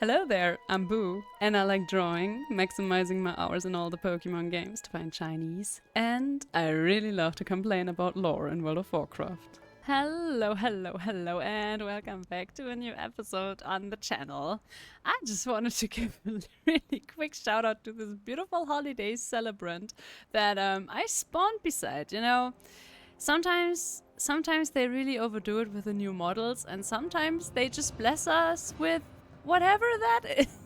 Hello there, I'm Boo, and I like drawing, maximizing my hours in all the Pokemon games to find Chinese. And I really love to complain about lore in World of Warcraft. Hello, and welcome back to a new episode on the channel. I just wanted to give a really quick shout out to this beautiful holiday celebrant that I spawned beside, you know. Sometimes they really overdo it with the new models, and sometimes they just bless us with whatever that is.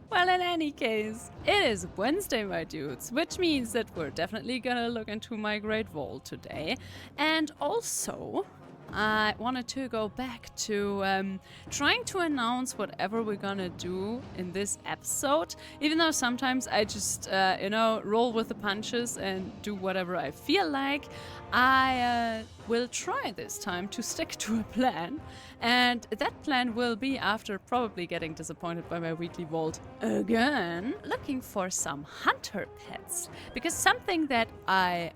Well, in any case, it is Wednesday, my dudes, which means that we're definitely gonna look into my Great Vault today. And also, I wanted to go back to trying to announce whatever we're gonna do in this episode, even though sometimes I just, roll with the punches and do whatever I feel like. I will try this time to stick to a plan, and that plan will be, after probably getting disappointed by my weekly vault again, looking for some hunter pets, because something that I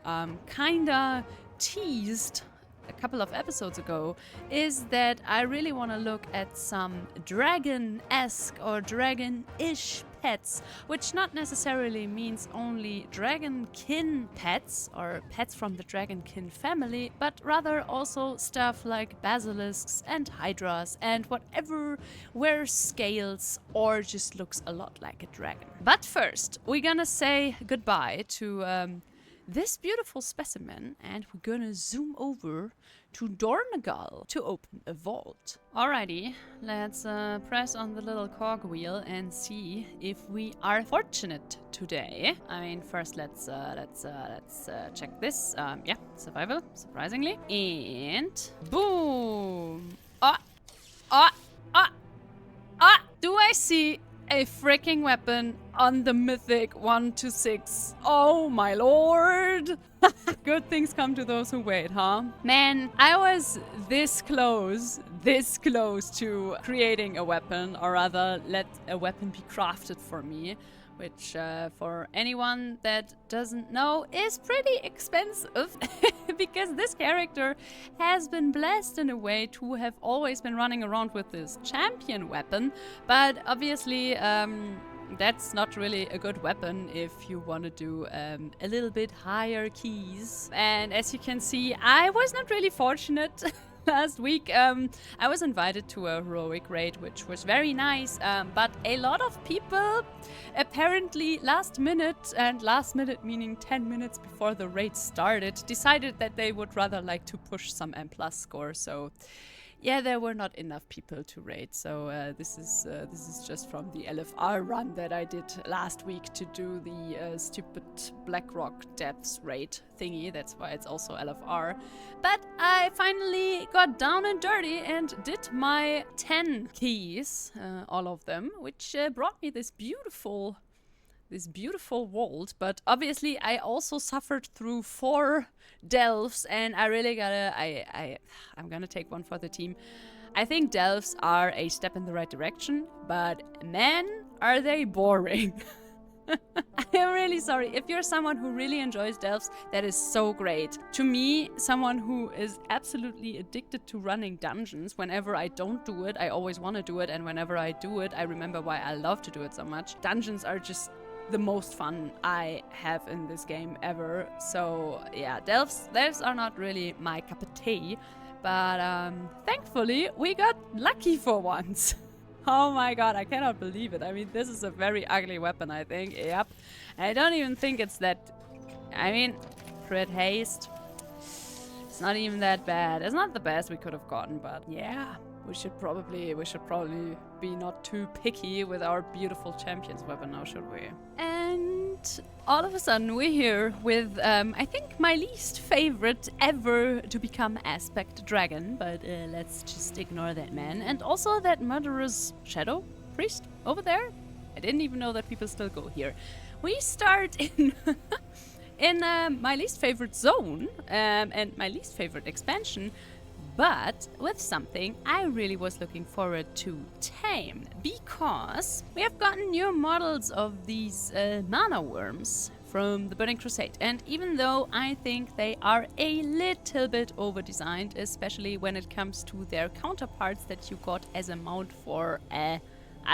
kinda teased a couple of episodes ago is that I really want to look at some dragon-esque or dragon-ish pets, which not necessarily means only dragonkin pets or pets from the dragonkin family, but rather also stuff like basilisks and hydras and whatever wears scales or just looks a lot like a dragon. But first, we're gonna say goodbye to this beautiful specimen, and we're gonna zoom over to Dornagal to open a vault. Alrighty, let's press on the little cogwheel and see if we are fortunate today. I mean, first let's check this. Yeah, survival, surprisingly, and boom! Do I see a freaking weapon on the mythic 1 to 6. Oh my lord! Good things come to those who wait, huh? Man, I was this close to creating a weapon, or rather let a weapon be crafted for me, which for anyone that doesn't know is pretty expensive because this character has been blessed in a way to have always been running around with this champion weapon, but obviously that's not really a good weapon if you want to do a little bit higher keys. And as you can see, I was not really fortunate. Last week, I was invited to a heroic raid, which was very nice, but a lot of people apparently last minute meaning 10 minutes before the raid started, decided that they would rather like to push some M+ score, so yeah, there were not enough people to raid, so this is just from the LFR run that I did last week to do the stupid Blackrock Depths raid thingy. That's why it's also LFR. But I finally got down and dirty and did my 10 keys, all of them, which brought me this beautiful vault. But obviously I also suffered through 4 delves, and I really I'm gonna take one for the team. I think delves are a step in the right direction, but man, are they boring. I'm really sorry. If you're someone who really enjoys delves, that is so great. To me, someone who is absolutely addicted to running dungeons, whenever I don't do it, I always want to do it, and whenever I do it, I remember why I love to do it so much. Dungeons are just the most fun I have in this game ever. So yeah, delves are not really my cup of tea, but thankfully we got lucky for once. Oh my god, I cannot believe it. I mean, this is a very ugly weapon, I think. Yep. I don't even think it's that... I mean, crit haste. It's not even that bad. It's not the best we could have gotten, but yeah. We should probably be not too picky with our beautiful champion's weapon now, should we? And all of a sudden we're here with, I think, my least favorite ever to become aspect dragon, but let's just ignore that man. And also that murderous shadow priest over there. I didn't even know that people still go here. We start in... in my least favorite zone, and my least favorite expansion, but with something I really was looking forward to tame, because we have gotten new models of these mana worms from the Burning Crusade. And even though I think they are a little bit over-designed, especially when it comes to their counterparts that you got as a mount for, I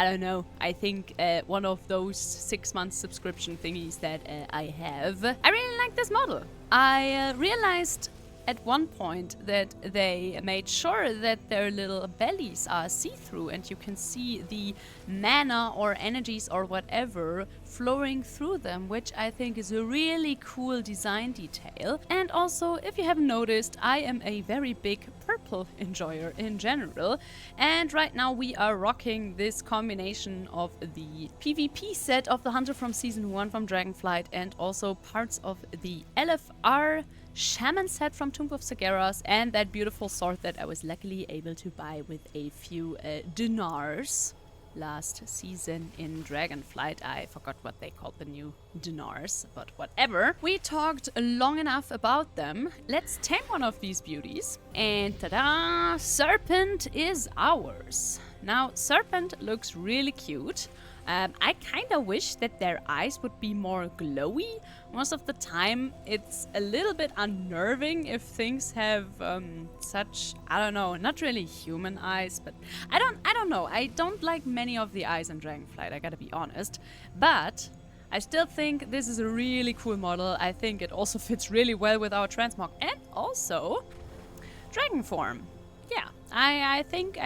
don't know, I think one of those 6-month subscription thingies that I have. I really like this model. I realized at one point that they made sure that their little bellies are see-through and you can see the mana or energies or whatever flowing through them, which I think is a really cool design detail. And also, if you haven't noticed, I am a very big purple enjoyer in general, and right now we are rocking this combination of the PvP set of the Hunter from Season 1 from Dragonflight and also parts of the LFR Shaman set from Tomb of Sagaras and that beautiful sword that I was luckily able to buy with a few dinars last season in Dragonflight. I forgot what they called the new dinars, but whatever. We talked long enough about them. Let's tame one of these beauties. And ta-da! Serpent is ours. Now, Serpent looks really cute. I kind of wish that their eyes would be more glowy. Most of the time, it's a little bit unnerving if things have such, I don't know, not really human eyes, but I don't know. I don't like many of the eyes in Dragonflight, I gotta be honest. But I still think this is a really cool model. I think it also fits really well with our transmog and also dragon form. Yeah, I think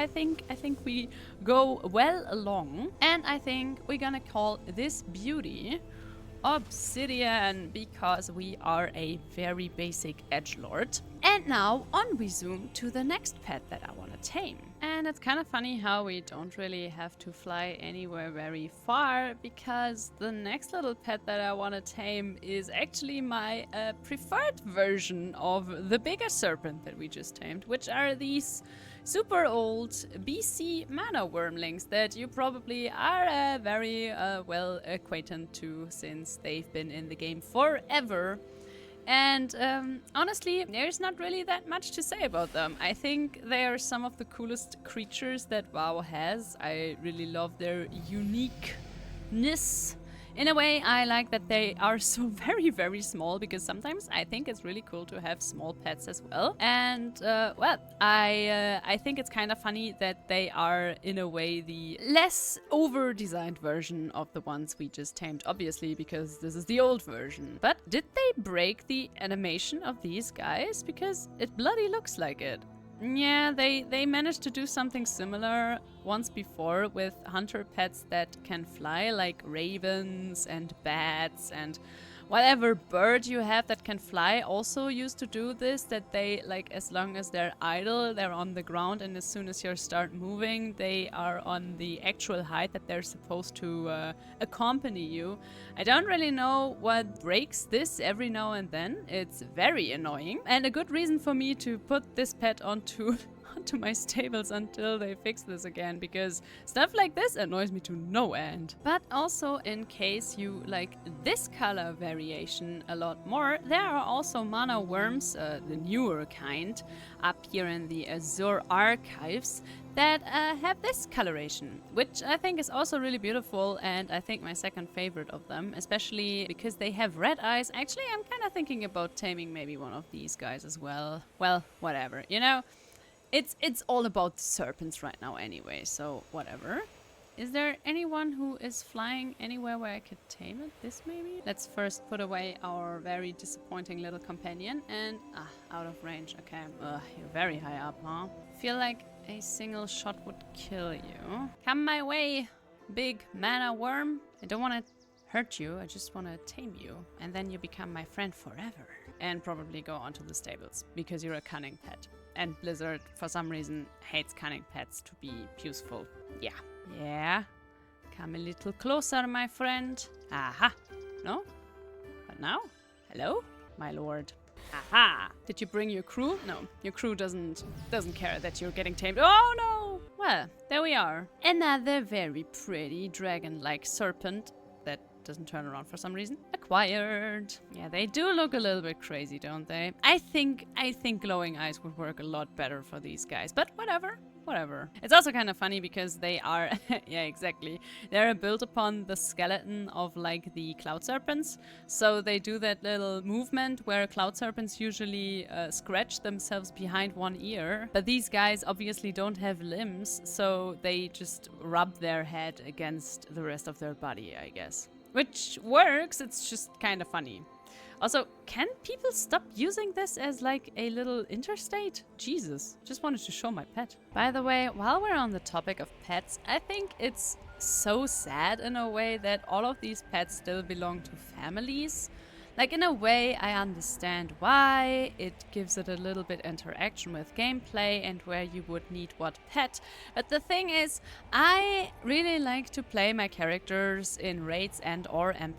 we go well along, and I think we're gonna call this beauty Obsidian because we are a very basic edgelord. And now on we zoom to the next pet that I want to tame. And it's kind of funny how we don't really have to fly anywhere very far, because the next little pet that I want to tame is actually my preferred version of the bigger serpent that we just tamed, which are these super old BC mana wormlings that you probably are very well acquainted to since they've been in the game forever. And honestly, there's not really that much to say about them. I think they are some of the coolest creatures that WoW has. I really love their uniqueness. In a way, I like that they are so very, very small, because sometimes I think it's really cool to have small pets as well. And, well, I think it's kind of funny that they are, in a way, the less over-designed version of the ones we just tamed, obviously, because this is the old version. But did they break the animation of these guys? Because it bloody looks like it. Yeah, they managed to do something similar once before with hunter pets that can fly, like ravens and bats and whatever bird you have that can fly also used to do this, that they, like, as long as they're idle, they're on the ground, and as soon as you start moving, they are on the actual height that they're supposed to accompany you. I don't really know what breaks this every now and then. It's very annoying, and a good reason for me to put this pet onto my stables until they fix this again, because stuff like this annoys me to no end. But also, in case you like this color variation a lot more, there are also mana worms, the newer kind, up here in the Azure archives that have this coloration, which I think is also really beautiful, and I think my second favorite of them, especially because they have red eyes. Actually, I'm kind of thinking about taming maybe one of these guys as well. Well, whatever, you know? It's all about serpents right now anyway, so whatever. Is there anyone who is flying anywhere where I could tame it? This maybe? Let's first put away our very disappointing little companion and... out of range. Okay. You're very high up, huh? Feel like a single shot would kill you. Come my way, big mana worm. I don't want to hurt you, I just want to tame you. And then you become my friend forever. And probably go onto the stables, because you're a cunning pet. And Blizzard, for some reason, hates cunning pets to be useful. Yeah. Yeah. Come a little closer, my friend. Aha. No? But now? Hello? My lord. Aha! Did you bring your crew? No. Your crew doesn't care that you're getting tamed. Oh, no! Well, there we are. Another very pretty dragon-like serpent that doesn't turn around for some reason. Acquired. Yeah, they do look a little bit crazy, don't they? I think glowing eyes would work a lot better for these guys, but whatever. whatever. It's also kind of funny because they are, yeah, exactly. They're built upon the skeleton of like the cloud serpents. So they do that little movement where cloud serpents usually scratch themselves behind one ear. But these guys obviously don't have limbs, so they just rub their head against the rest of their body, I guess. Which works, it's just kind of funny. Also, can people stop using this as like a little interstate? Jesus, just wanted to show my pet. By the way, while we're on the topic of pets, I think it's so sad in a way that all of these pets still belong to families. Like, in a way, I understand why. It gives it a little bit interaction with gameplay and where you would need what pet. But the thing is, I really like to play my characters in raids and or M+.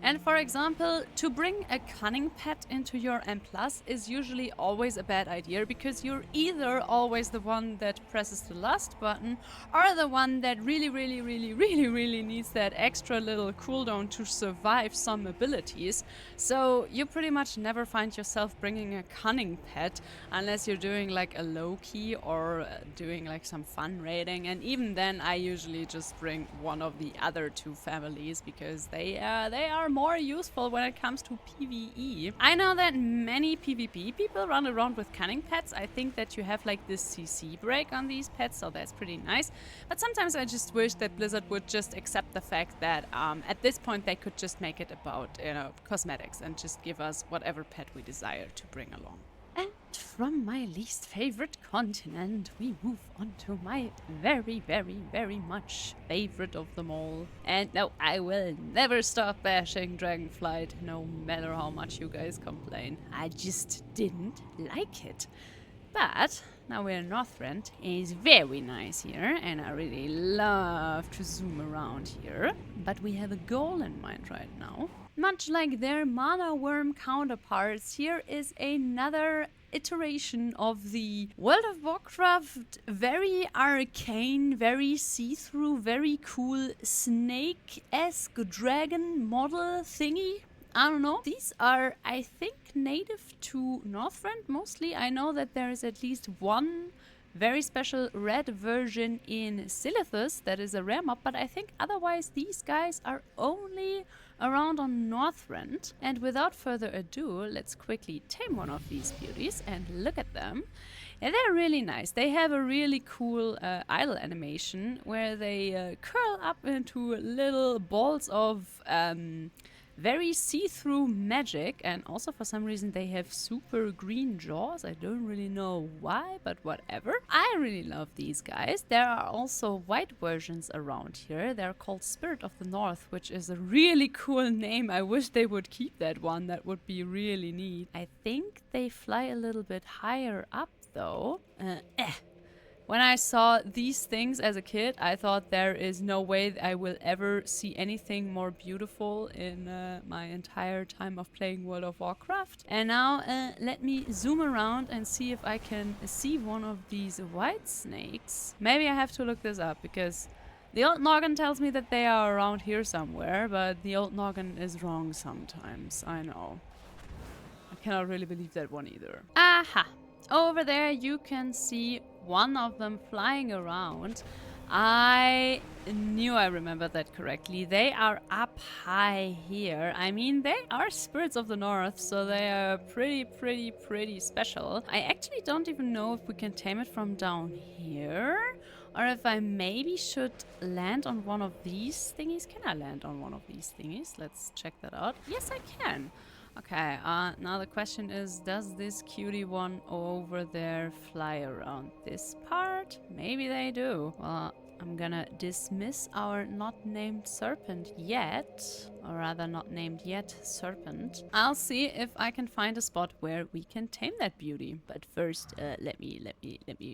And for example, to bring a cunning pet into your M+ is usually always a bad idea because you're either always the one that presses the last button or the one that really needs that extra little cooldown to survive some abilities. So you pretty much never find yourself bringing a cunning pet unless you're doing like a low-key or doing like some fun raiding, and even then I usually just bring one of the other two families because they are more useful when it comes to PvE. I know that many PvP people run around with cunning pets. I think that you have like this CC break on these pets, so that's pretty nice. But sometimes I just wish that Blizzard would just accept the fact that at this point they could just make it about, you know, cosmetics and just give us whatever pet we desire to bring along. And from my least favorite continent, we move on to my very much favorite of them all. And no, I will never stop bashing Dragonflight, no matter how much you guys complain. I just didn't like it. But now we're in Northrend. It's very nice here, and I really love to zoom around here. But we have a goal in mind right now. Much like their mana worm counterparts, here is another iteration of the World of Warcraft very arcane, very see-through, very cool snake-esque dragon model thingy. I don't know. These are, I think, native to Northrend mostly. I know that there is at least one very special red version in Silithus that is a rare mob, but I think otherwise these guys are only around on Northrend. And without further ado, let's quickly tame one of these beauties and look at them. And they're really nice. They have a really cool idle animation where they curl up into little balls of very see-through magic, and also for some reason they have super green jaws. I don't really know why, but whatever. I really love these guys. There are also white versions around here. They're called Spirit of the North, which is a really cool name. I wish they would keep that one. That would be really neat. I think they fly a little bit higher up though. When I saw these things as a kid, I thought there is no way I will ever see anything more beautiful in my entire time of playing World of Warcraft. And now let me zoom around and see if I can see one of these white snakes. Maybe I have to look this up because the old noggin tells me that they are around here somewhere, but the old noggin is wrong sometimes, I know. I cannot really believe that one either. Aha! Over there you can see one of them flying around. I knew I remembered that correctly. They are up high here. I mean, they are spirits of the north, so they are pretty special. I actually don't even know if we can tame it from down here, or if I maybe should land on one of these thingies. Can I land on one of these thingies? Let's check that out. Yes, I can. Okay, now the question is, does this cutie one over there fly around this part? Maybe they do. Well, I'm gonna dismiss our not named serpent yet, or rather not named yet serpent. I'll see if I can find a spot where we can tame that beauty. But first, let me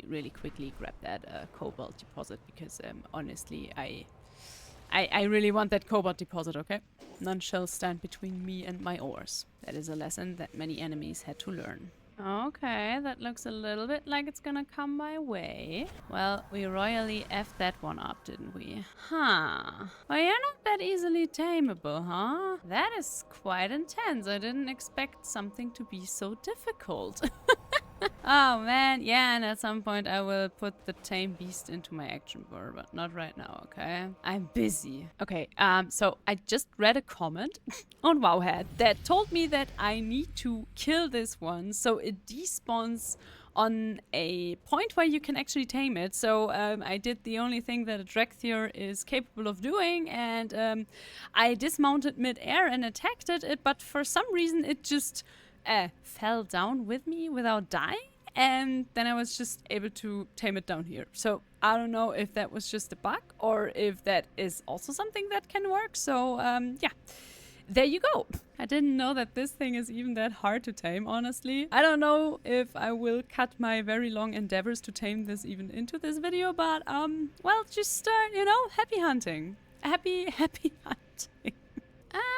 really quickly grab that cobalt deposit because honestly, I really want that cobalt deposit, okay? None shall stand between me and my ores. That is a lesson that many enemies had to learn. Okay, that looks a little bit like it's gonna come my way. Well, we royally effed that one up, didn't we? Huh. Well, you're not that easily tameable, huh? That is quite intense. I didn't expect something to be so difficult. Oh man, yeah, and at some point I will put the tame beast into my action bar, but not right now, okay? I'm busy. Okay, so I just read a comment on Wowhead that told me that I need to kill this one so it despawns on a point where you can actually tame it. So I did the only thing that a Dragthier is capable of doing, and I dismounted mid-air and attacked it, but for some reason it just fell down with me without dying. And then I was just able to tame it down here. So I don't know if that was just a bug or if that is also something that can work. So yeah, there you go. I didn't know that this thing is even that hard to tame, honestly. I don't know if I will cut my very long endeavors to tame this even into this video, but well, just, you know, happy hunting. Happy hunting.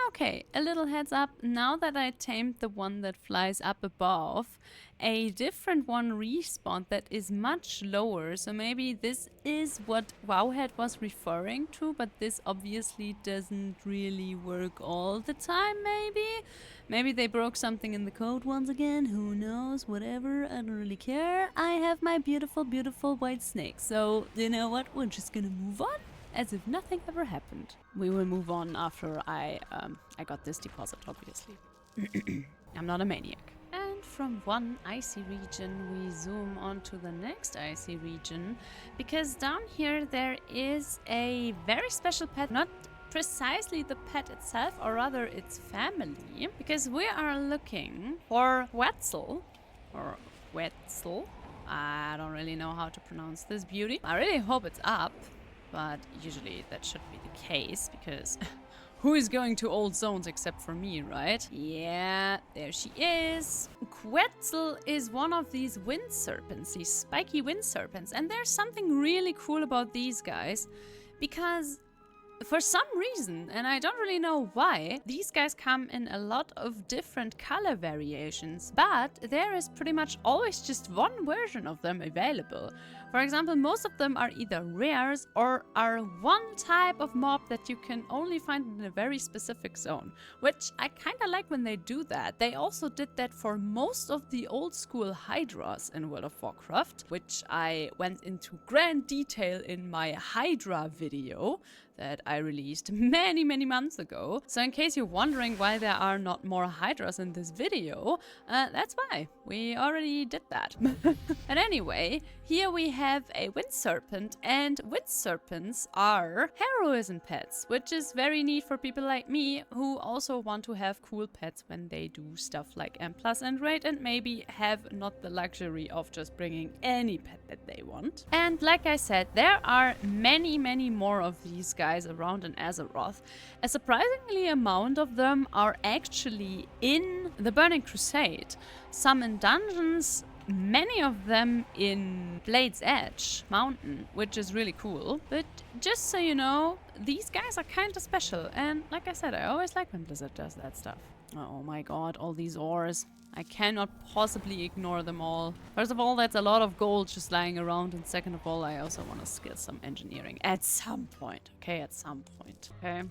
Okay, a little heads up. Now that I tamed the one that flies up above, a different one respawned that is much lower. So maybe this is what Wowhead was referring to, but this obviously doesn't really work all the time, maybe? Maybe they broke something in the code once again. Who knows? Whatever. I don't really care. I have my beautiful, beautiful white snake. So, you know what? We're just gonna move on as if nothing ever happened. We will move on after I got this deposit, obviously. I'm not a maniac. And from one icy region, we zoom on to the next icy region, because down here there is a very special pet, not precisely the pet itself, or rather its family, because we are looking for Wetzel, or Wetzel. I don't really know how to pronounce this beauty. I really hope it's up. But usually that should be the case, because who is going to old zones except for me, right? Yeah, there she is. Quetzal is one of these wind serpents, these spiky wind serpents. And there's something really cool about these guys, because for some reason, and I don't really know why, these guys come in a lot of different color variations, but there is pretty much always just one version of them available. For example, most of them are either rares or are one type of mob that you can only find in a very specific zone, which I kinda like when they do that. They also did that for most of the old school Hydras in World of Warcraft, which I went into grand detail in my Hydra video that I released many months ago. So in case you're wondering why there are not more Hydras in this video, that's why. We already did that. But anyway, here we have a wind serpent, and wind serpents are heroism pets, which is very neat for people like me who also want to have cool pets when they do stuff like M+ and raid, and maybe have not the luxury of just bringing any pet that they want. And like I said, there are many more of these guys around in Azeroth. A surprisingly amount of them are actually in the Burning Crusade. Some in dungeons, many of them in Blade's Edge Mountain, which is really cool. But just so you know, these guys are kind of special. And like I said, I always like when Blizzard does that stuff. Oh my god, all these ores. I cannot possibly ignore them all. First of all, that's a lot of gold just lying around. And second of all, I also want to skill some engineering at some point. Okay, at some point. Okay.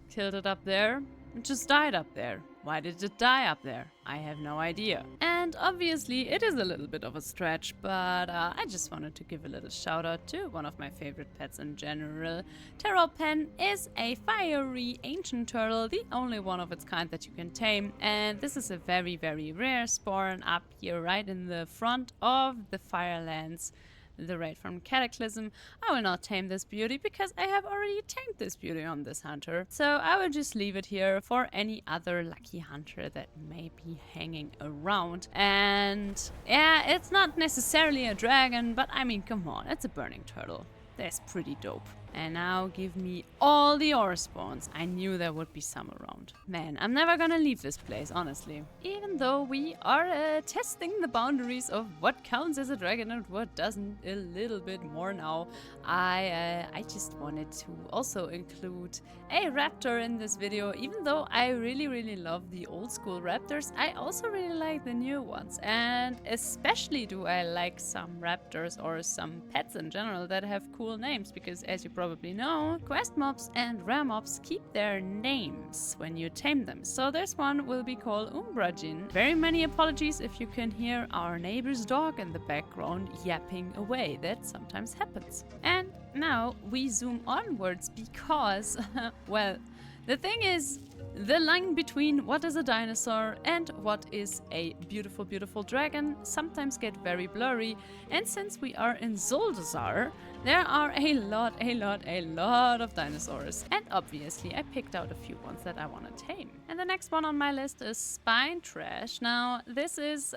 Killed it up there. It just died up there. Why did it die up there? I have no idea. And obviously it is a little bit of a stretch, but I just wanted to give a little shout out to one of my favorite pets in general. Terrorpen is a fiery ancient turtle, the only one of its kind that you can tame. And this is a very rare spawn up here right in the front of the Firelands. The raid from Cataclysm. I will not tame this beauty because I have already tamed this beauty on this hunter. So I will just leave it here for any other lucky hunter that may be hanging around. And yeah, it's not necessarily a dragon, but I mean, come on, it's a burning turtle. That's pretty dope. And now give me all the ore spawns. I knew there would be some around. Man, I'm never gonna leave this place, honestly. Even though we are testing the boundaries of what counts as a dragon and what doesn't a little bit more now, I just wanted to also include a raptor in this video. Even though I really love the old school raptors, I also really like the new ones. And especially do I like some raptors or some pets in general that have cool names, because as you probably probably know, quest mobs and rare mobs keep their names when you tame them. So this one will be called Umbrajin. Very many apologies if you can hear our neighbor's dog in the background yapping away. That sometimes happens. And now we zoom onwards because, well, the thing is, the line between what is a dinosaur and what is a beautiful, beautiful dragon sometimes get very blurry. And since we are in Zandalar, there are a lot of dinosaurs. And obviously I picked out a few ones that I want to tame. And the next one on my list is Spine Trash. Now, this is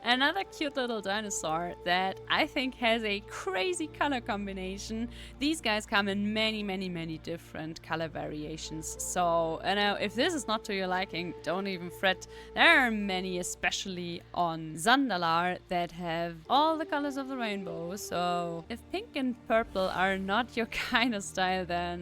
another cute little dinosaur that I think has a crazy color combination. These guys come in many different color variations. So, if this is not to your liking, don't even fret. There are many, especially on Zandalar, that have all the colors of the rainbow. So, if pink and purple are not your kind of style, then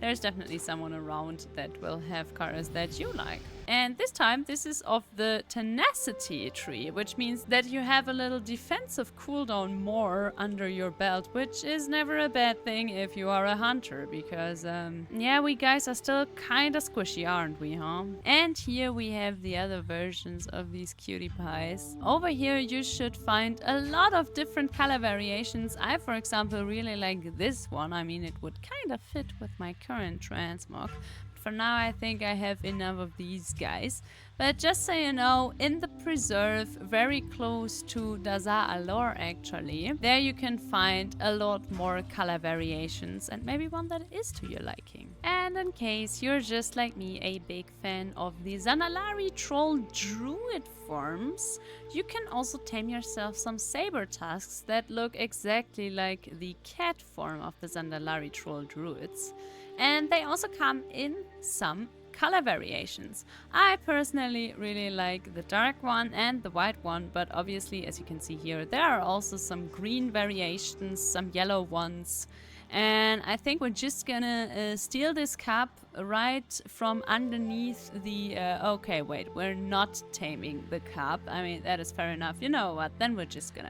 there's definitely someone around that will have colors that you like. And this time, this is of the tenacity tree, which means that you have a little defensive cooldown more under your belt, which is never a bad thing if you are a hunter, because, yeah, we guys are still kinda squishy, aren't we, huh? And here we have the other versions of these cutie pies. Over here, you should find a lot of different color variations. I, for example, really like this one. I mean, it would kind of fit with my current transmog. For now, I think I have enough of these guys. But just so you know, in the preserve, very close to Zandalar actually, there you can find a lot more color variations and maybe one that is to your liking. And in case you're just like me, a big fan of the Zandalari troll druid forms, you can also tame yourself some saber tusks that look exactly like the cat form of the Zandalari troll druids. And they also come in some color variations. I personally really like the dark one and the white one, but obviously, as you can see here, there are also some green variations, some yellow ones. And I think we're just gonna steal this cup right from underneath the... okay, wait, we're not taming the cup. I mean, that is fair enough. You know what? Then we're just gonna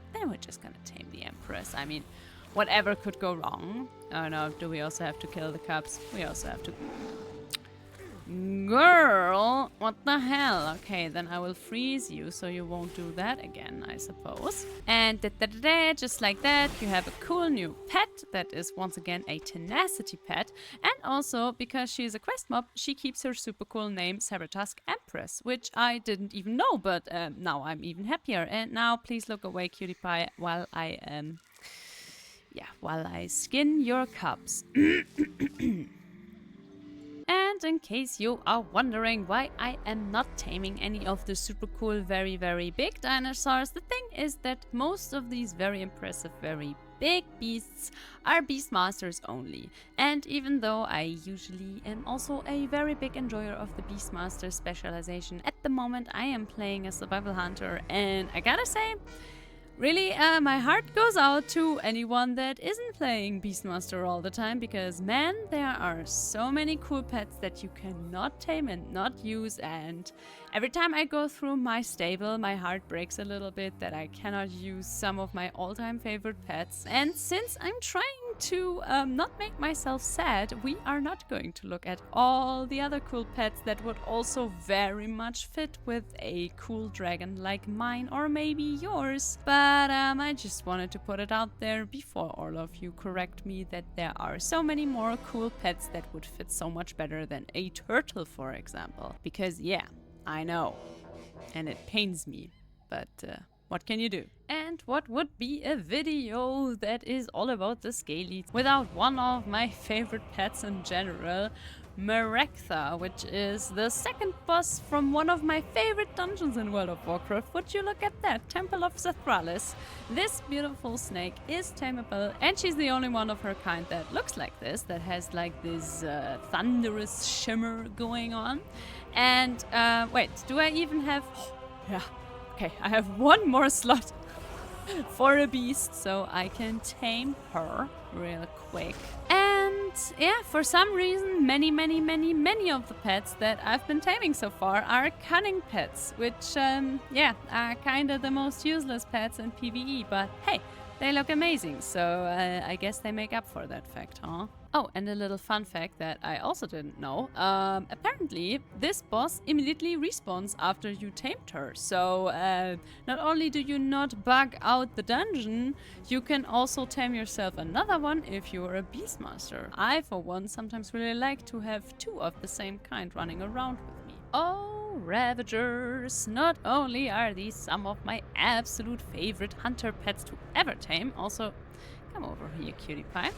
tame the Empress. I mean, whatever could go wrong. Oh no, do we also have to kill the cups? We also have to... Girl, what the hell? Okay, then I will freeze you so you won't do that again, I suppose. And just like that, you have a cool new pet that is once again a tenacity pet. And also, because she is a quest mob, she keeps her super cool name Sabertusk Empress, which I didn't even know, but now I'm even happier. And now please look away, cutie pie, while I while I skin your cups. And in case you are wondering why I am not taming any of the super cool, very big dinosaurs, the thing is that most of these very impressive, very big beasts are Beastmasters only. And even though I usually am also a very big enjoyer of the Beastmaster specialization, at the moment I am playing a survival hunter, and I gotta say, really, my heart goes out to anyone that isn't playing Beastmaster all the time, because man, there are so many cool pets that you cannot tame and not use, and every time I go through my stable, my heart breaks a little bit that I cannot use some of my all-time favorite pets. And since I'm trying to not make myself sad, we are not going to look at all the other cool pets that would also very much fit with a cool dragon like mine, or maybe yours. But I just wanted to put it out there before all of you correct me that there are so many more cool pets that would fit so much better than a turtle, for example. Because yeah, I know, and it pains me, but what can you do? And what would be a video that is all about the Scaly without one of my favorite pets in general, Merektha, which is the second boss from one of my favorite dungeons in World of Warcraft. Would you look at that? Temple of Zathralis. This beautiful snake is tameable, and she's the only one of her kind that looks like this, that has like this thunderous shimmer going on. And wait, do I even have... yeah, okay, I have one more slot for a beast, so I can tame her real quick. And yeah, for some reason, many of the pets that I've been taming so far are cunning pets, which, yeah, are kind of the most useless pets in PvE. But hey, they look amazing, so I guess they make up for that fact, huh? Oh, and a little fun fact that I also didn't know. Apparently, this boss immediately respawns after you tamed her. So, not only do you not bug out the dungeon, you can also tame yourself another one if you're a Beastmaster. I, for one, sometimes really like to have 2 of the same kind running around with me. Oh, ravagers! Not only are these some of my absolute favorite hunter pets to ever tame, also, come over here, cutie pie.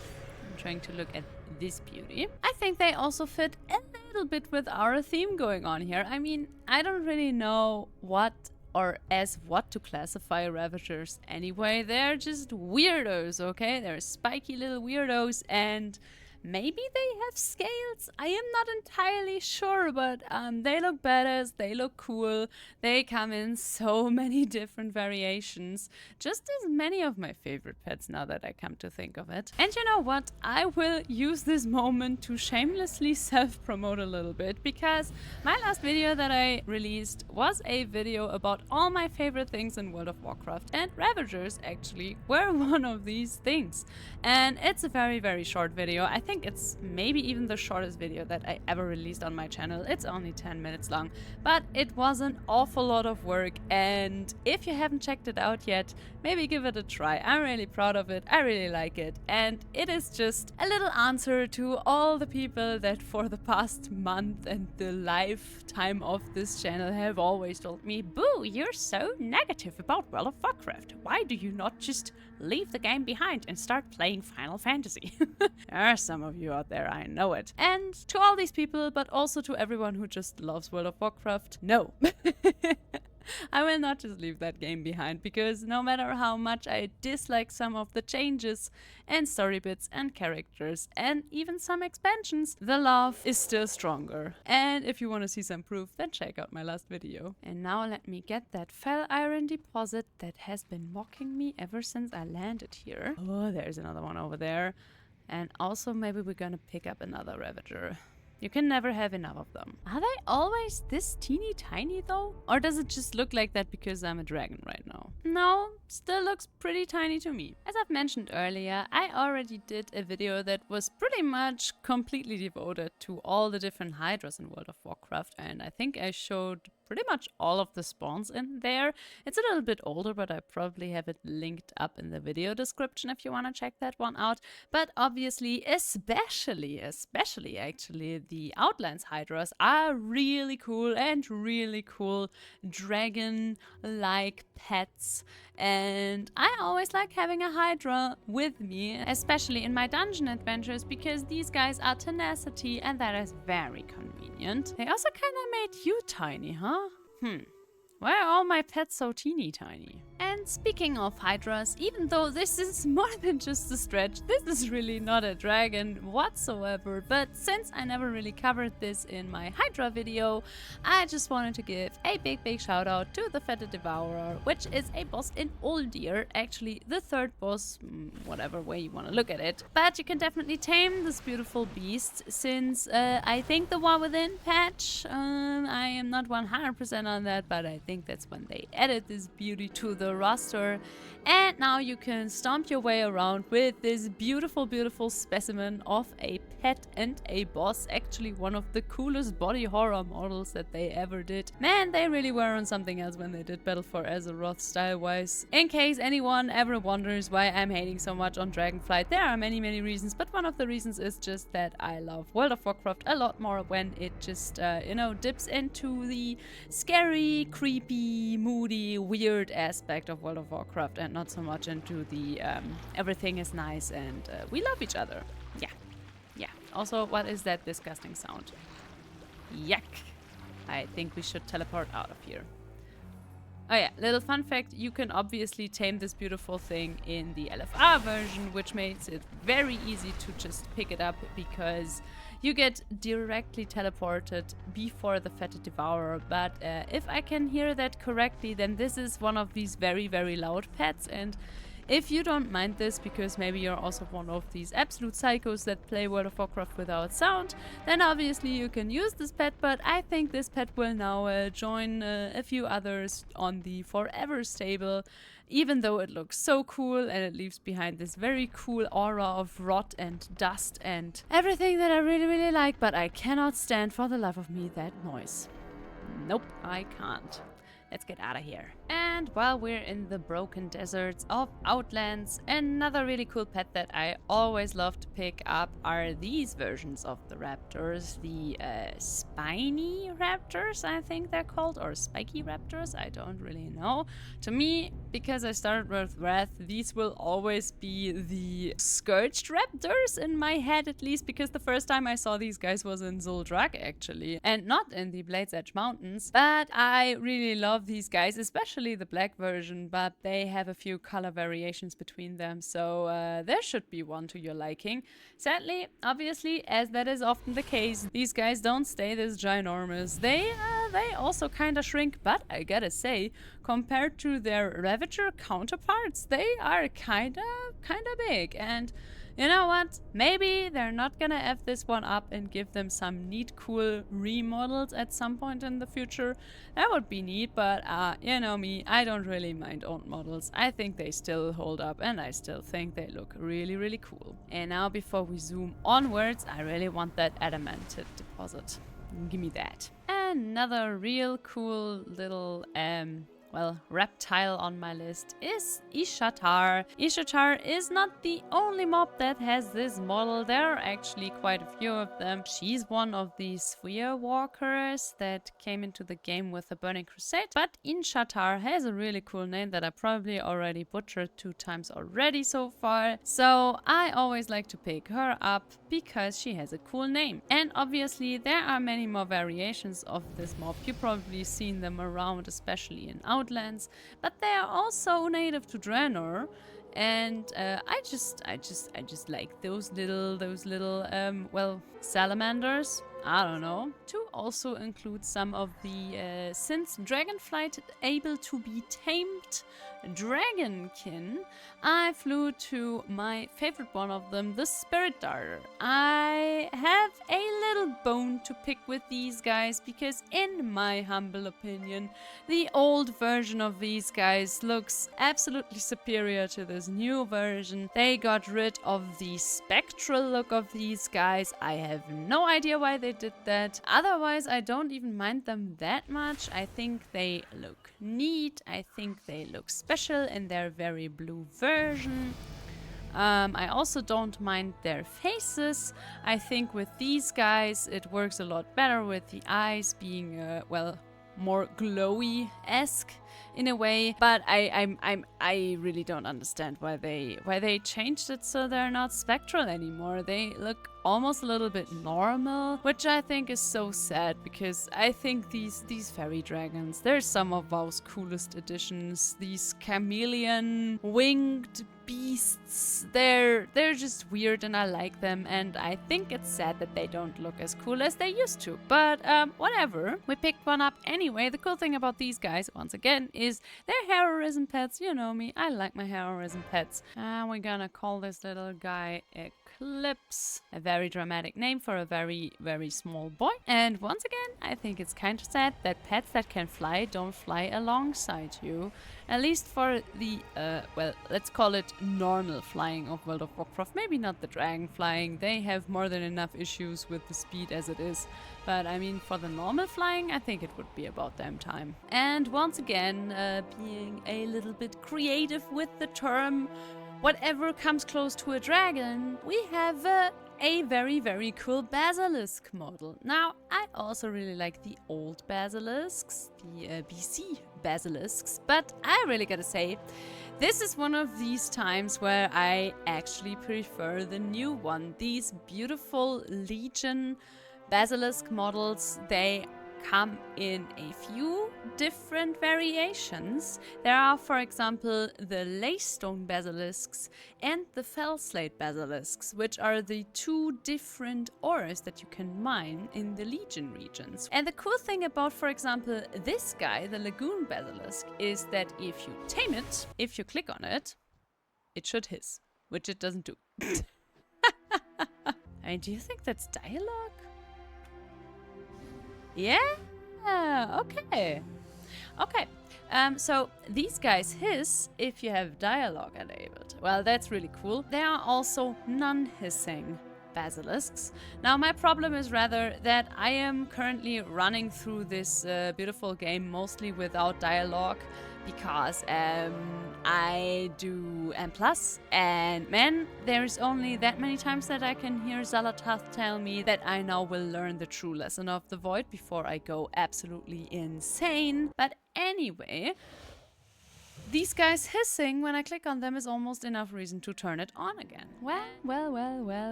Trying to look at this beauty. I think they also fit a little bit with our theme going on here. I mean, I don't really know what or as what to classify ravagers anyway. They're just weirdos, okay? They're spiky little weirdos, and maybe they have scales? I am not entirely sure, but they look badass, they look cool, they come in so many different variations. Just as many of my favorite pets now that I come to think of it. And you know what? I will use this moment to shamelessly self-promote a little bit, because my last video that I released was a video about all my favorite things in World of Warcraft, and ravagers actually were one of these things. And it's a very, very short video. I think it's maybe even the shortest video that I ever released on my channel. It's only 10 minutes long, but it was an awful lot of work, and if you haven't checked it out yet, maybe give it a try. I'm really proud of it, I really like it, and it is just a little answer to all the people that for the past month and the lifetime of this channel have always told me, "Boo, you're so negative about World of Warcraft. Why do you not just leave the game behind and start playing Final Fantasy?" There are some of you out there, I know it. And to all these people, but also to everyone who just loves World of Warcraft, no. I will not just leave that game behind, because no matter how much I dislike some of the changes and story bits and characters and even some expansions, the love is still stronger. And if you want to see some proof, then check out my last video. And now let me get that fell iron deposit that has been mocking me ever since I landed here. Oh, there's another one over there. And also maybe we're gonna pick up another ravager. You can never have enough of them. Are they always this teeny tiny though? Or does it just look like that because I'm a dragon right now? No, still looks pretty tiny to me. As I've mentioned earlier, I already did a video that was pretty much completely devoted to all the different hydras in World of Warcraft, and I think I showed pretty much all of the spawns in there. It's a little bit older, but I probably have it linked up in the video description if you want to check that one out. But obviously, especially actually, the Outlands Hydras are really cool, and really cool dragon-like pets. And I always like having a Hydra with me, especially in my dungeon adventures, because these guys are tenacity, and that is very convenient. They also kind of made you tiny, huh? Why are all my pets so teeny tiny? And speaking of hydras, even though this is more than just a stretch, this is really not a dragon whatsoever, but since I never really covered this in my hydra video, I just wanted to give a big shout out to the Fetid devourer, which is a boss in Uldir, actually the third boss, whatever way you want to look at it. But you can definitely tame this beautiful beast, since I think the War Within patch, I am not 100% on that, but I think that's when they added this beauty to the roster. And now you can stomp your way around with this beautiful specimen of a pet and a boss. Actually one of the coolest body horror models that they ever did. Man, they really were on something else when they did Battle for Azeroth style-wise. In case anyone ever wonders why I'm hating so much on Dragonflight, there are many reasons, but one of the reasons is just that I love World of Warcraft a lot more when it just, you know, dips into the scary, creepy, moody, weird aspect of World of Warcraft, and not so much into the everything is nice and we love each other. Yeah. Also, what is that disgusting sound? Yuck. I think we should teleport out of here. Oh yeah, little fun fact, you can obviously tame this beautiful thing in the LFR version, which makes it very easy to just pick it up, because you get directly teleported before the Fetid devourer. But if I can hear that correctly, then this is one of these very loud pets, and if you don't mind this, because maybe you're also one of these absolute psychos that play World of Warcraft without sound, then obviously you can use this pet, but I think this pet will now join a few others on the forever stable, even though it looks so cool and it leaves behind this very cool aura of rot and dust and everything that I really, really like, but I cannot stand for the life of me that noise. Nope, I can't. Let's get out of here. And while we're in the broken deserts of Outlands, another really cool pet that I always love to pick up are these versions of the raptors. The spiny raptors, I think they're called, or spiky raptors, I don't really know. To me, because I started with Wrath, these will always be the scourged raptors in my head, at least, because the first time I saw these guys was in Zul'Drak, actually, and not in the Blade's Edge Mountains. But I really love these guys, especially the black version, but they have a few color variations between them, so there should be one to your liking. Sadly, obviously, as that is often the case, these guys don't stay this ginormous. They also kind of shrink, but I gotta say, compared to their Ravager counterparts, they are kind of big. And you know what? Maybe they're not gonna F this one up and give them some neat, cool remodels at some point in the future. That would be neat, but you know me, I don't really mind old models. I think they still hold up and I still think they look really, really cool. And now before we zoom onwards, I really want that adamantite deposit. Give me that. Another real cool little well, reptile on my list is Ishatar. Ishatar is not the only mob that has this model. There are actually quite a few of them. She's one of the sphere walkers that came into the game with the Burning Crusade. But Ishatar has a really cool name that I probably already butchered 2 times already so far. So I always like to pick her up because she has a cool name. And obviously there are many more variations of this mob. You've probably seen them around, especially in Outlands, but they are also native to Draenor, and I just like those little well, salamanders. I don't know. To also include some of the since Dragonflight able to be tamed Dragonkin, I flew to my favorite one of them, the Spirit Darter. I have a little bone to pick with these guys because in my humble opinion, the old version of these guys looks absolutely superior to this new version. They got rid of the spectral look of these guys. I have no idea why they did that. Otherwise, I don't even mind them that much. I think they look neat. I think they look special in their very blue version. I also don't mind their faces. I think with these guys it works a lot better with the eyes being well, more glowy-esque in a way, but I really don't understand why they changed it so they're not spectral anymore. They look almost a little bit normal, which I think is so sad because I think these fairy dragons, they're some of WoW's coolest additions. These chameleon winged beasts, they're just weird and I like them, and I think it's sad that they don't look as cool as they used to, but whatever. We picked one up anyway. The cool thing about these guys, once again, is they're heroism pets. You know me, I like my heroism pets. And we're gonna call this little guy Eclipse. A very dramatic name for a very, very small boy. And once again, I think it's kind of sad that pets that can fly don't fly alongside you. At least for the, well, let's call it normal flying of World of Warcraft. Maybe not the dragon flying. They have more than enough issues with the speed as it is. But I mean, for the normal flying, I think it would be about damn time. And once again, being a little bit creative with the term, whatever comes close to a dragon, we have a very, very cool basilisk model. Now, I also really like the old basilisks, the BC basilisks, but I really gotta say, this is one of these times where I actually prefer the new one. These beautiful Legion basilisk models, they come in a few different variations. There are, for example, the Laystone basilisks and the Fellslate basilisks, which are the 2 different ores that you can mine in the Legion regions. And the cool thing about, for example, this guy, the Lagoon basilisk, is that if you tame it, if you click on it, it should hiss, which it doesn't do. I mean, do you think that's dialogue? Yeah, okay. Okay, so these guys hiss if you have dialogue enabled. Well, that's really cool. There are also non-hissing basilisks. Now, my problem is rather that I am currently running through this beautiful game mostly without dialogue because I do M+, and man, there is only that many times that I can hear Zandalar tell me that I now will learn the true lesson of the void before I go absolutely insane. But anyway, these guys hissing when I click on them is almost enough reason to turn it on again. Well.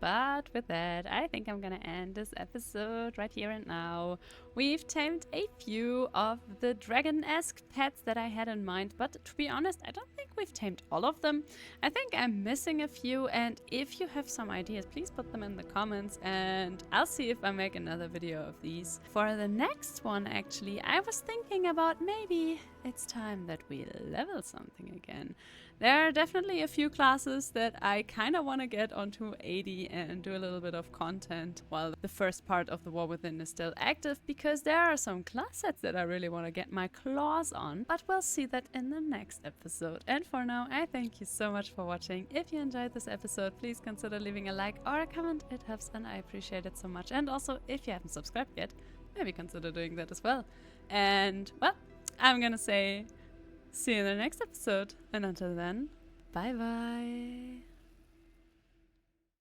But with that, I think I'm gonna end this episode right here and now. We've tamed a few of the dragon-esque pets that I had in mind, but to be honest, I don't think we've tamed all of them. I think I'm missing a few, and if you have some ideas, please put them in the comments, and I'll see if I make another video of these. For the next one, actually, I was thinking about maybe it's time that we level something again. There are definitely a few classes that I kind of want to get onto 80 and do a little bit of content while the first part of the War Within is still active, because there are some class sets that I really want to get my claws on, but we'll see that in the next episode. And for now, I thank you so much for watching. If you enjoyed this episode, please consider leaving a like or a comment. It helps and I appreciate it so much. And also, if you haven't subscribed yet, maybe consider doing that as well. And, well, I'm gonna say see you in the next episode, and until then, bye bye.